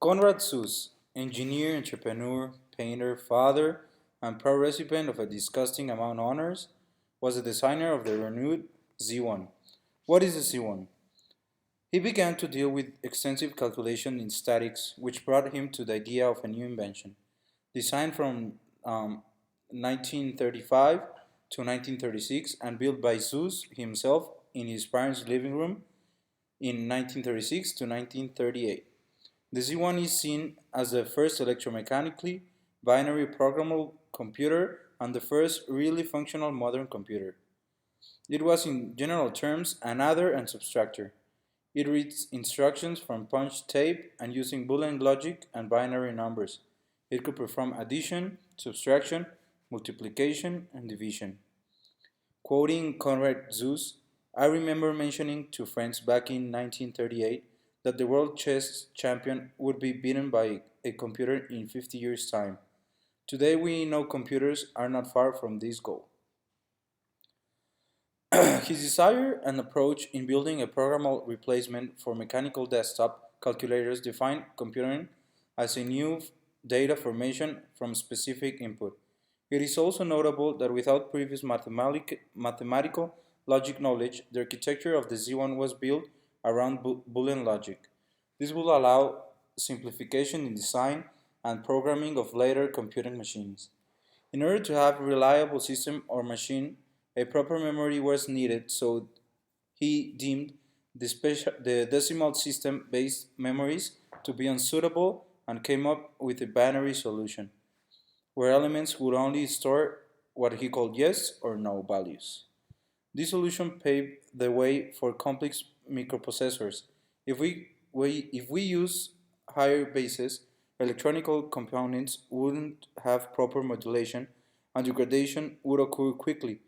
Konrad Zuge, engineer, entrepreneur, painter, father, and proud recipient of a disgusting amount of honors, was the designer of the renewed Z1. What is the Z1? He began to deal with extensive calculation in statics, which brought him to the idea of a new invention. Designed from 1935 to 1936 and built by Zuge himself in his parents' living room in 1936 to 1938. The Z1 is seen as the first electromechanically binary programmable computer and the first really functional modern computer. It was, in general terms, an adder and subtractor. It reads instructions from punched tape and using Boolean logic and binary numbers. It could perform addition, subtraction, multiplication, and division. Quoting Konrad Zuge, I remember mentioning to friends back in 1938 that the world chess champion would be beaten by a computer in 50 years' time. Today we know computers are not far from this goal. His desire and approach in building a programmable replacement for mechanical desktop calculators defined computing as a new data formation from specific input. It is also notable that without previous mathematical logic knowledge, the architecture of the Z1 was built around Boolean logic. This will allow simplification in design and programming of later computing machines. In order to have a reliable system or machine, a proper memory was needed, so he deemed the decimal system based memories to be unsuitable and came up with a binary solution, where elements would only store what he called yes or no values. This solution paved the way for complex microprocessors. If we use higher bases, electronic components wouldn't have proper modulation and degradation would occur quickly.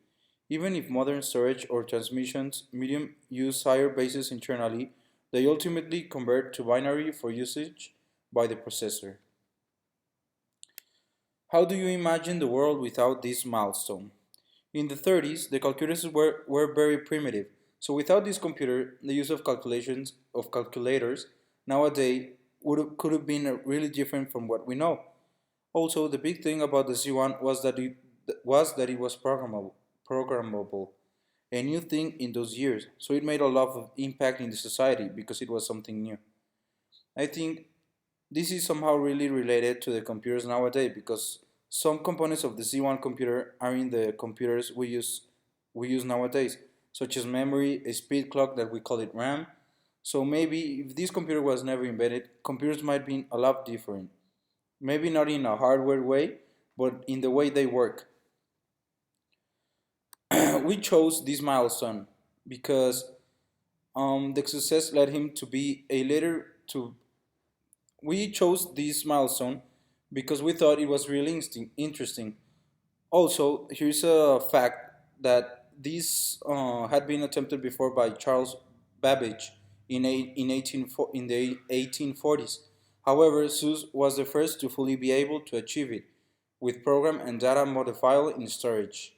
Even if modern storage or transmissions medium use higher bases internally, they ultimately convert to binary for usage by the processor. How do you imagine the world without this milestone? In the 30s, the calculators were very primitive, so without this computer, the use of calculators nowadays could have been really different from what we know. Also, the big thing about the Z1 was that it was programmable, a new thing in those years. So it made a lot of impact in the society because it was something new. I think this is somehow really related to the computers nowadays because some components of the Z1 computer are in the computers we use nowadays, such as memory, a speed clock that we call it RAM. So maybe if this computer was never invented, computers might be a lot different. Maybe not in a hardware way, but in the way they work. We chose this milestone because the success led him to be a leader to we chose this milestone because we thought it was really interesting. Also, here's a fact that this had been attempted before by Charles Babbage in the 1840s. However, SUS was the first to fully be able to achieve it with program and data modifiable in storage.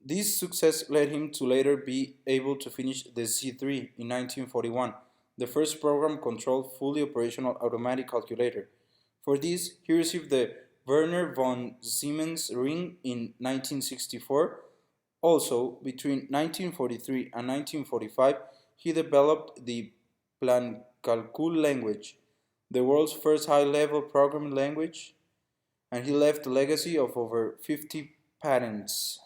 This success led him to later be able to finish the C3 in 1941, the first program-controlled, fully operational automatic calculator. For this, he received the Werner von Siemens Ring in 1964. Also, between 1943 and 1945, he developed the Plancalcul language, the world's first high-level programming language, and he left a legacy of over 50 patents.